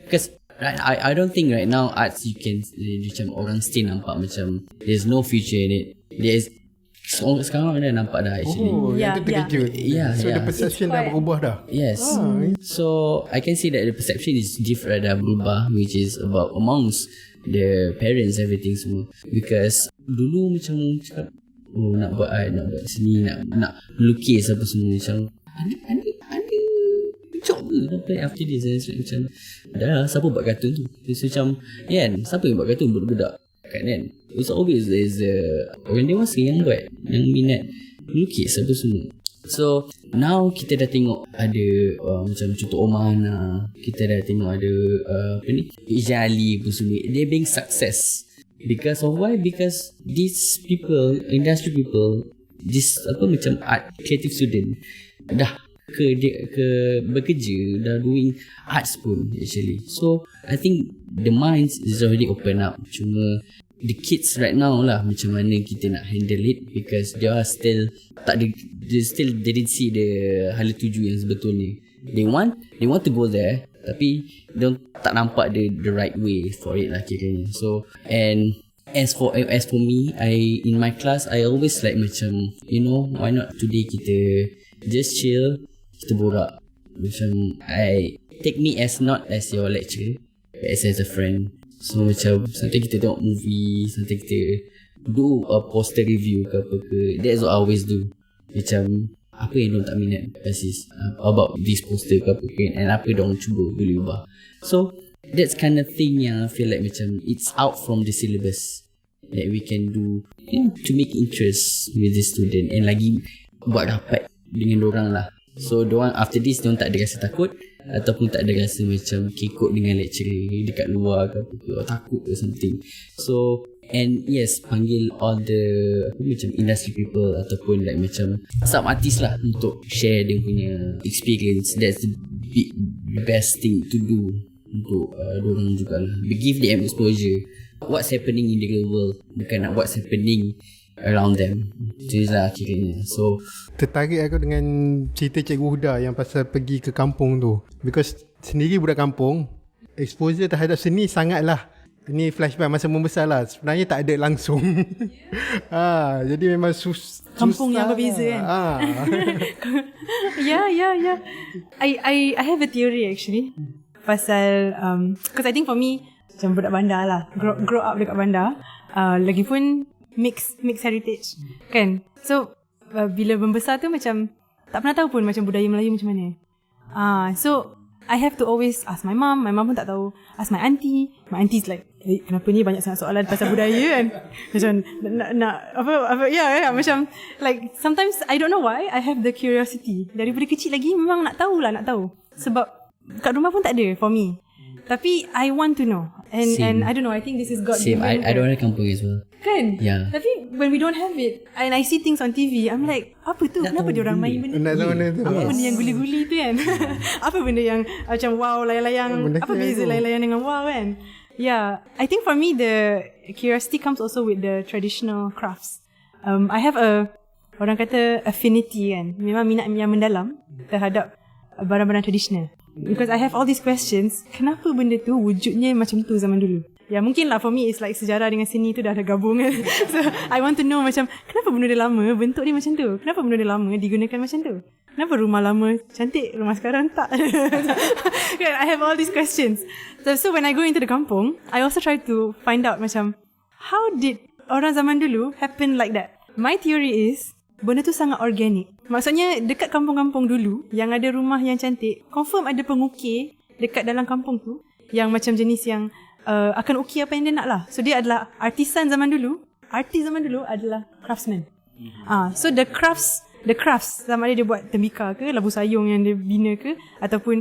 because I don't think right now arts you can macam orang still nampak macam there's no future in it. There's sekarang dah nampak dah actually. Yang tu terkejut. So the perception dah berubah dah. Yes. So I can see that the perception is different dah berubah, which is about amongst the parents everything semua. Because dulu macam cakap nak buat art, nak buat seni, nak lukis apa semua, macam ada job ke dapat after this. Macam dah siapa buat kartun tu. It's macam siapa yang buat kartun, budak-budak kan. It's always there's orang dewasa yang buat, yang minat lukis apa semua. So now kita dah tengok ada macam contoh Omana, kita dah tengok ada apa ni, Ijali apa semua, they being success because of why? Because these people, industry people, this apa macam art creative student dah ke bekerja, dah doing arts pun actually. So I think the minds is already open up. Cuma the kids right now lah, macam mana kita nak handle it, because they are still they didn't see the hala tuju yang sebetulnya. They want to go there, tapi they tak nampak the right way for it lah kiranya. So and as for me, in my class I always like macam why not today kita just chill, kita borak. Macam I take me as not as your lecturer, but as a friend. So macam sometimes kita tengok movie, sometimes kita do a poster review ke apa ke. That's what I always do. Macam apa yang diorang tak minat basis about this poster ke apa ke, and apa diorang cuba boleh ubah. So that's kind of thing yang I feel like macam it's out from the syllabus that we can do to make interest with the student, and lagi buat rapat dengan diorang lah. So diorang after this diorang tak ada rasa takut, ataupun tak ada rasa macam kekok dengan lecturer dekat luar ke apa ke, or takut ke something. So and yes, panggil all the macam industry people ataupun like macam sub artist lah untuk share dia punya experience. That's the best thing to do untuk diorang juga lah. Give them exposure what's happening in the real world, bukan nak what's happening around them. Itu lah kiranya. So tertarik aku dengan cerita Cikgu Huda yang pasal pergi ke kampung tu, because sendiri budak kampung, exposure terhadap seni sangatlah, ini flashback masa membesar lah, sebenarnya tak ada langsung. Jadi memang Kampung susah yang berbeza kan. Yeah. I have a theory actually pasal because I think for me macam budak bandar lah, grow up dekat bandar, lagipun mix heritage kan. So bila membesar tu macam tak pernah tahu pun macam budaya Melayu macam mana. So I have to always ask my mom pun tak tahu, ask my auntie. My auntie's like, kenapa ni banyak sangat soalan pasal budaya kan. Macam nak apa macam like sometimes I don't know why I have the curiosity. Daripada kecil lagi memang nak tahu. Sebab kat rumah pun tak ada for me. Tapi I want to know. And I don't know, I think this is God Same. given. I don't want kampung as well. Kan? Yeah. Tapi when we don't have it, and I see things on TV, I'm like, apa tu? Nak Kenapa tahu dia orang main benda. benda Nak ni? tahu benda tu. Apa benda yang guli-guli tu kan? Apa benda yang macam wow, layang-layang? Benda Apa tu. beza layang-layang dengan wow kan? Yeah, I think for me the curiosity comes also with the traditional crafts. I have orang kata affinity kan, memang minat yang mendalam terhadap barang-barang tradisional. Because I have all these questions, kenapa benda tu wujudnya macam tu zaman dulu? Ya mungkin lah for me it's like sejarah dengan seni tu dah ada gabung kan. So I want to know macam kenapa benda dia lama bentuk dia macam tu? Kenapa benda dia lama digunakan macam tu? Kenapa rumah lama cantik, rumah sekarang tak? Kan, I have all these questions. So when I go into the kampung, I also try to find out macam how did orang zaman dulu happen like that? My theory is benda tu sangat organik. Maksudnya dekat kampung-kampung dulu yang ada rumah yang cantik, confirm ada pengukir dekat dalam kampung tu yang macam jenis yang akan ukir apa yang dia nak lah. So dia adalah artisan zaman dulu. Artis zaman dulu adalah craftsman. So the crafts sama ada dia buat tembikar ke, labu sayung yang dia bina ke, ataupun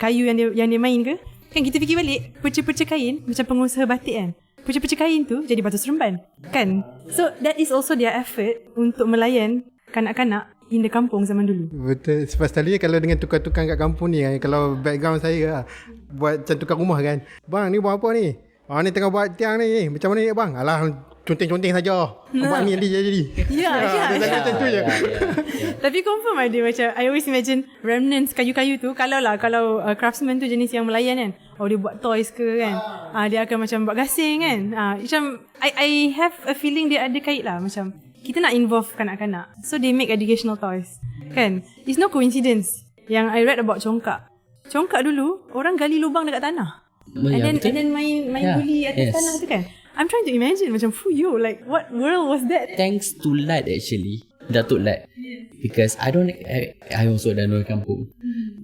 kayu yang dia main ke. Kan kita fikir balik, perca-perca kain macam pengusaha batik kan. Perca-perca kain tu jadi batu seremban. Kan? So that is also their effort untuk melayan kanak-kanak in the kampung zaman dulu. Betul. Sebab sekali kalau dengan tukang-tukang kat kampung ni kan, kalau background saya lah, buat macam tukang rumah kan, bang ni buat apa ni? Ni tengah buat tiang ni. Macam mana ni bang? Alah, conteng-conteng saja. Buat ni jadi. Ya. Macam tu je. Tapi confirm ada macam, I always imagine remnants kayu-kayu tu, kalau craftsman tu jenis yang melayan kan, dia buat toys ke kan, dia akan macam buat gasing kan, macam I have a feeling dia ada kait lah, macam kita nak involve kanak-kanak, so they make educational toys kan. It's no coincidence yang I read about congkak dulu orang gali lubang dekat tanah, and then main guli atas tanah tu kan. I'm trying to imagine macam fuyo, like what world was that? Thanks to Lad actually, Datuk Lad. Because I also dah know kampung,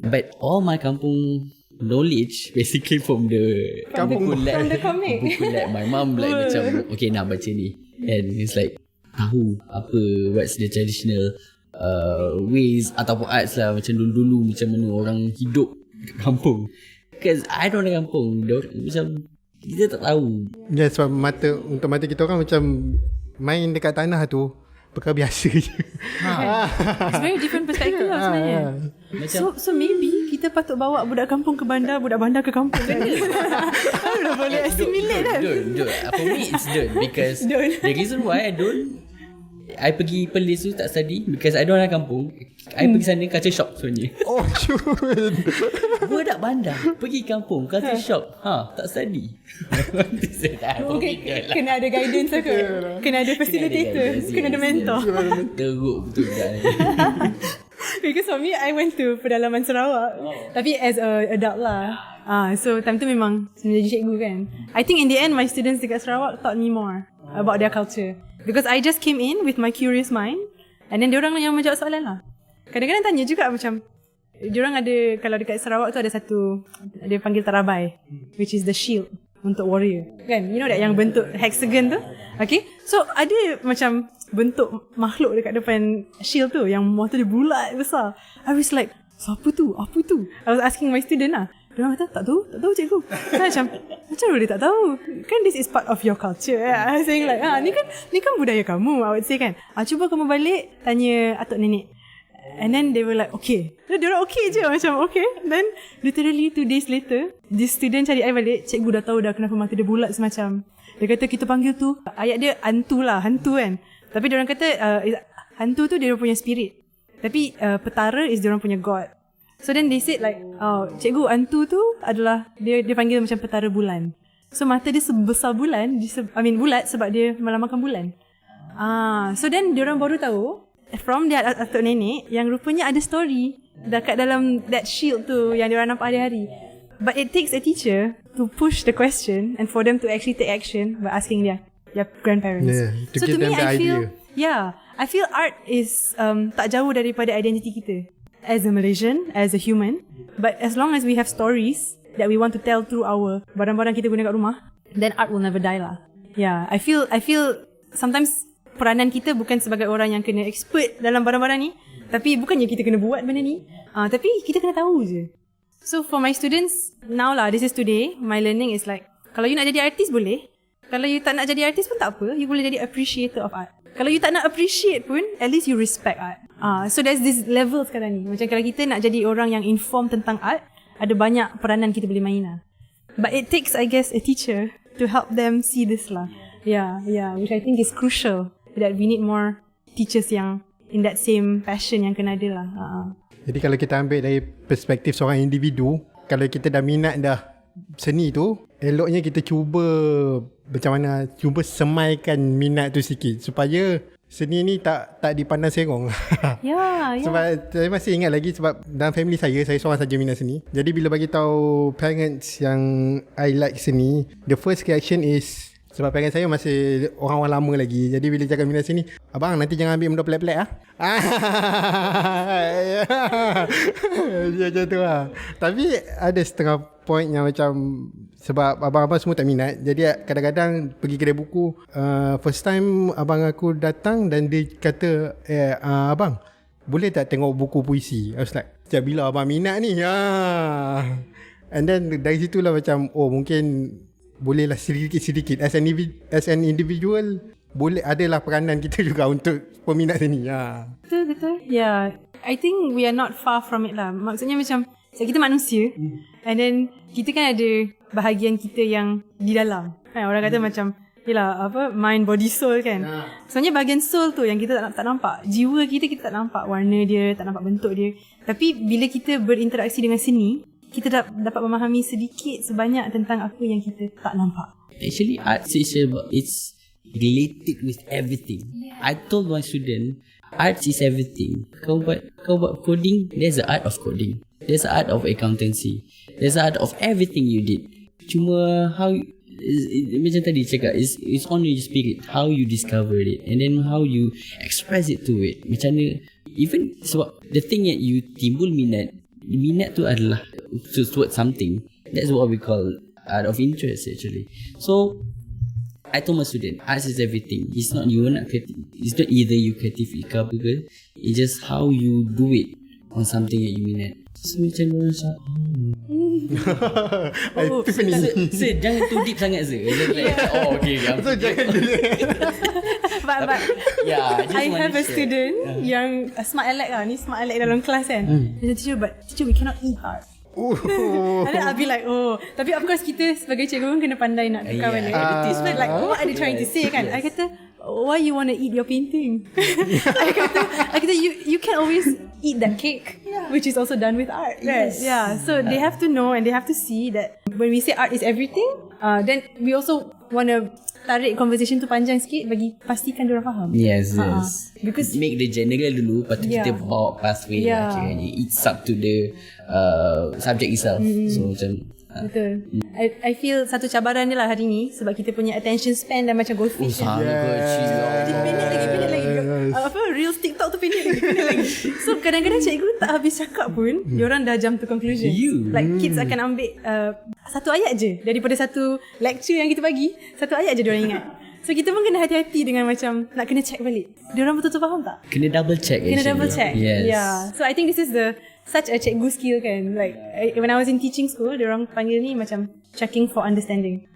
but all my kampung knowledge basically from the From the comic. buku Lad. My mum like macam okay nak baca ni, and it's like tahu apa what's the traditional ways ataupun arts lah, macam dulu-dulu macam mana orang hidup kat kampung. Because I don't know kampung, macam kita tak tahu. Ya, sebab untuk mata kita orang macam main dekat tanah tu perkara biasa je. It's very different perspective lah sebenarnya. So maybe kita patut bawa budak kampung ke bandar, budak bandar ke kampung kan. Dah boleh assimilate kan. Don't. For me it's don't. Because the reason why I pergi Perlis tu tak study because I don't nak kampung. I pergi sana culture shock sebenarnya. Oh shoot. Budak bandar pergi kampung culture shock. Tak study. Okay, kena ada guidance ke? Kena ada facilitator, kena ada mentor. Teruk betul budak ni. Because for me, I went to pedalaman Sarawak. Tapi as a adult lah. So time tu memang menjadi cikgu kan. I think in the end, my students dekat Sarawak taught me more about their culture. Because I just came in with my curious mind, and then diorang yang menjawab soalan lah. Kadang-kadang tanya juga macam, diorang ada, kalau dekat Sarawak tu ada satu, dia panggil tarabai, which is the shield untuk warrior. Kan? You know that yang bentuk hexagon tu? Okay? So ada macam bentuk makhluk dekat depan shield tu, yang mata dia bulat besar. I was like, siapa tu? Apa tu? I was asking my student lah. Diorang kata, tak tahu cikgu. Macam mana dia tak tahu? Kan this is part of your culture. I was saying like, ni kan budaya kamu, I would say kan. Cuba kamu balik, tanya atuk nenek. And then they were like, okay. Diorang okay je, macam okay. Then literally 2 days later, this student cari I balik, cikgu dah tahu dah kenapa mata dia bulat semacam. Dia kata kita panggil tu, ayat dia hantu kan. Tapi diorang kata, hantu tu dia punya spirit. Tapi petara is diorang punya god. So then they said like, cikgu, hantu tu adalah dia panggil macam petara bulan. So mata dia sebesar bulan, bulat sebab dia melambangkan bulan. So then diorang baru tahu from their atuk nenek yang rupanya ada story dekat dalam that shield tu yang diorang nampak hari-hari. But it takes a teacher to push the question and for them to actually take action by asking their grandparents. To give them the idea. I feel art is tak jauh daripada identiti kita. As a Malaysian, as a human, but as long as we have stories that we want to tell through our barang-barang kita guna kat rumah, then art will never die lah. Yeah, I feel sometimes peranan kita bukan sebagai orang yang kena expert dalam barang-barang ni, tapi bukannya kita kena buat benda ni, tapi kita kena tahu je. So for my students now lah, this is today, my learning is like, kalau you nak jadi artis boleh, kalau you tak nak jadi artis pun tak apa, you boleh jadi appreciator of art. Kalau you tak nak appreciate pun, at least you respect art. So there's this level sekarang ni. Macam kalau kita nak jadi orang yang inform tentang art, ada banyak peranan kita boleh main lah. But it takes, I guess, a teacher to help them see this lah. Yeah, which I think is crucial, that we need more teachers yang in that same passion yang kena ada lah. Jadi kalau kita ambil dari perspektif seorang individu, kalau kita dah minat dah seni tu, eloknya kita cuba macam mana, cuba semaikan minat tu sikit supaya seni ni tak dipandang serong. Ya. Sebab saya masih ingat lagi, sebab dalam family saya seorang saja minat seni. Jadi bila bagi tahu parents yang I like seni, the first reaction is, sebab parents saya masih orang-orang lama lagi. Jadi bila cakap minat sini, abang nanti jangan ambil benda pelik-pelik lah. Dia macam tu lah. Tapi ada setengah point yang macam, sebab abang-abang semua tak minat, jadi kadang-kadang pergi kedai buku, first time abang aku datang dan dia kata, abang boleh tak tengok buku puisi? I was like, sejak bila abang minat ni? And then dari situlah macam, oh mungkin bolehlah sedikit-sedikit as an individual, boleh adalah peranan kita juga untuk peminat seni. Betul. Yeah, I think we are not far from it lah. Maksudnya macam kita manusia, and then kita kan ada bahagian kita yang di dalam. Orang kata macam, yelah, mind, body, soul kan. Sebenarnya bahagian soul tu yang kita tak nampak. Jiwa kita tak nampak warna dia, tak nampak bentuk dia. Tapi bila kita berinteraksi dengan seni, kita dapat memahami sedikit sebanyak tentang apa yang kita tak nampak. Actually, art it's related with everything. I told my student, art is everything. Kau buat coding, there's the art of coding. There's the art of accountancy. There's the art of everything you did. Cuma how macam tadi cakap, it's on your spirit, how you discover it, and then how you express it to it. Macam mana, even sebab the thing that you timbul minat tu adalah towards something. That's what we call art of interest actually. So I told my student, art is everything. It's not it's not either you creative ke apa ke. It's just how you do it on something that you minat. So macam mana so jangan too deep sangat se. Okay. So jangan but yeah, I have a student yang smart aleck lah. Ni smart aleck dalam kelas kan. Dia teacher, we cannot eat art. And then I'll be like, tapi of course kita sebagai cikgu pun kena pandai nak tukar balik. But like, what are they trying to say kan? I kata, why you want to eat your painting? I kata you can always eat that cake, which is also done with art, right? Yeah, so they have to know and they have to see that when we say art is everything, then we also want to tarik conversation tu panjang sikit bagi pastikan diorang faham. Yes. Because make the general dulu, lepas tu kita bawa pathway lah. It's up to the subject itself. So macam betul. I feel satu cabaran dia lah hari ni, sebab kita punya attention span dah macam goldfish. Jadi pendek lagi. Reels TikTok tu pendek lagi. So kadang-kadang cikgu tak habis cakap pun, diorang dah jump to conclusion. Like kids akan ambil satu ayat je daripada satu lecture yang kita bagi, satu ayat je diorang ingat. So kita pun kena hati-hati dengan macam nak kena check balik, diorang betul-betul faham tak? Kena double check. Yes. Yeah. So I think this is such a cikgu skill kan. Like when I was in teaching school, diorang panggil ni macam checking for understanding.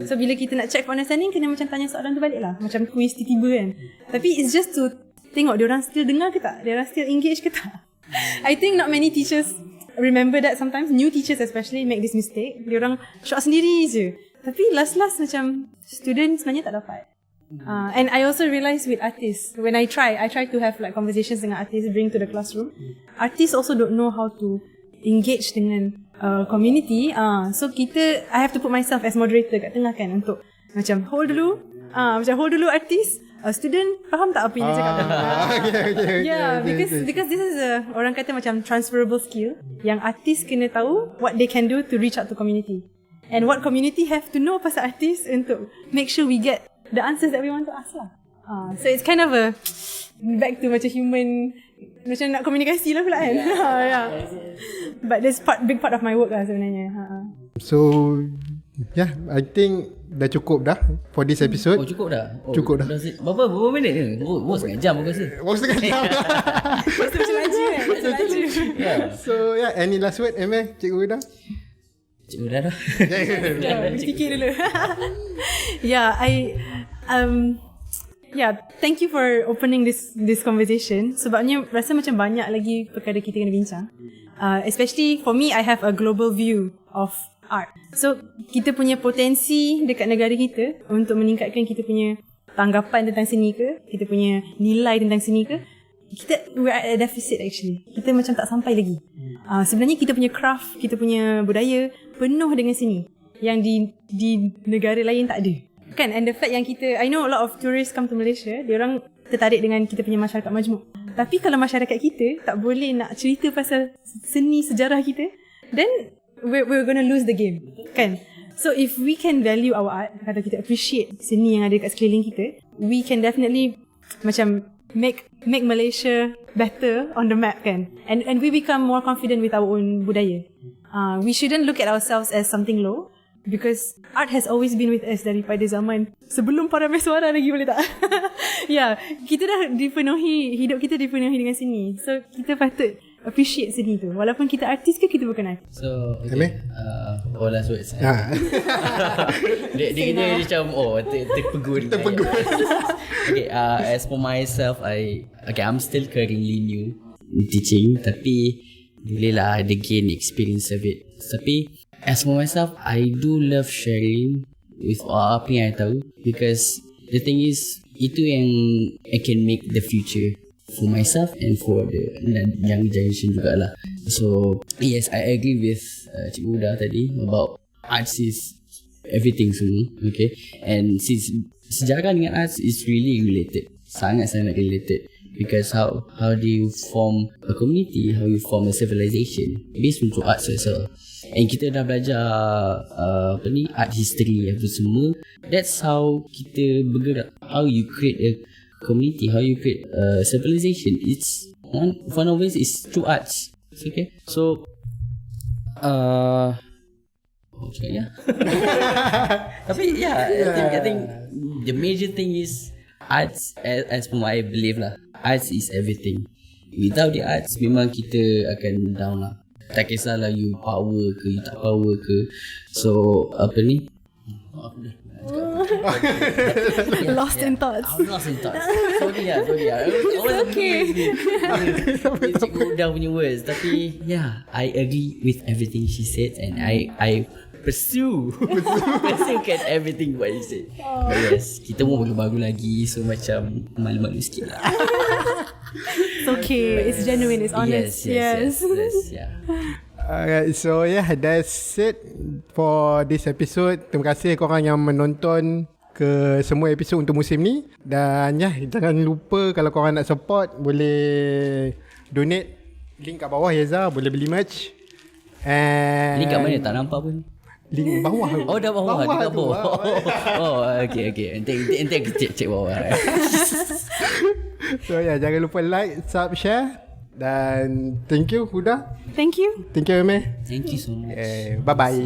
So bila kita nak check for understanding, kena macam tanya soalan tu balik lah, macam quiz tiba-tiba kan. Tapi it's just to tengok diorang still dengar ke tak, diorang still engage ke tak. I think not many teachers remember that. Sometimes new teachers especially make this mistake. Diorang shot sendiri je, tapi last macam student sebenarnya tak dapat. And I also realise with artists, when I try to have like conversations dengan artists, bring to the classroom. Artists also don't know how to engage dengan community. So I have to put myself as moderator kat tengah kan, untuk macam hold dulu artist. Student faham tak apa yang dia cakap? Because this is orang kata macam transferable skill yang artist kena tahu what they can do to reach out to community, and what community have to know pasal artist untuk make sure we get the answers that we want to ask lah. So it's kind of a back to macam human, macam nak komunikasi lah pula kan. But that's big part of my work lah sebenarnya. So I think dah cukup dah for this episode. Oh cukup dah. Cukup dah. Berapa minit ni? Setengah jam aku rasa. Setengah jam. Macam laju kan? Macam laju. So any last word Cikgu dah? Cikgu dah. Fikir dulu. Thank you for opening this conversation. Sebabnya rasa macam banyak lagi perkara kita kena bincang. Especially for me, I have a global view of art. So kita punya potensi dekat negara kita untuk meningkatkan kita punya tanggapan tentang seni ke, kita punya nilai tentang seni ke, we're at a deficit actually. Kita macam tak sampai lagi. Sebenarnya kita punya craft, kita punya budaya penuh dengan seni yang di negara lain tak ada. Kan? And the fact yang I know a lot of tourists come to Malaysia, diorang tertarik dengan kita punya masyarakat majmuk. Tapi kalau masyarakat kita tak boleh nak cerita pasal seni sejarah kita, then we're gonna lose the game. Kan? So if we can value our art, kalau kita appreciate seni yang ada kat sekeliling kita, we can definitely macam make Malaysia better on the map, kan? And we become more confident with our own budaya. We shouldn't look at ourselves as something low, because art has always been with us daripada zaman sebelum para mesuara lagi, boleh tak? Kita dah hidup kita dipenuhi dengan seni. So kita patut appreciate seni tu, walaupun kita artis ke kita bukan artis. So last words. Dia macam terpegun. Okay, as for myself, I'm still currently new in teaching, tapi boleh lah ada gain experience of it. Tapi as for myself, I do love sharing with apa yang I tahu, because the thing is, itu yang I can make the future for myself and for the young generation jugalah. So yes, I agree with Cikgu Uda tadi about arts is everything semua. Okay, and since sejarah dengan arts is really related, sangat-sangat related, because how do you form a community, how you form a civilization based on arts as well. And kita dah belajar art history apa semua. That's how kita bergerak, how you create a community, how you create a civilization. It's one of it is through arts. Okay, so tapi I think the major thing is arts, as per my belief lah, arts is everything. Without the arts, memang kita akan down lah. Tak kisahlah you power ke, you tak power ke. So Lost in thoughts. I'm lost in thoughts. Sorry. It's okay. Cikgu dah punya words. Tapi I agree with everything she said, and I pursue everything what you said. Yes, kita mau baru lagi, so macam malu-malu sikit lah. It's okay. It's genuine. It's honest. Yes. Alright, so that's it for this episode. Terima kasih korang yang menonton ke semua episod untuk musim ni. Dan jangan lupa kalau korang nak support, boleh donate. Link kat bawah Yeza, boleh beli merch. And link kat mana? Tak nampak pun. Link bawah. Oh, dah bawah. Dekat bawah. Okay. Nanti aku cek bawah. So jangan lupa like, sub, share. Dan thank you Huda. Thank you. Thank you Ame. Thank you so much. Bye bye.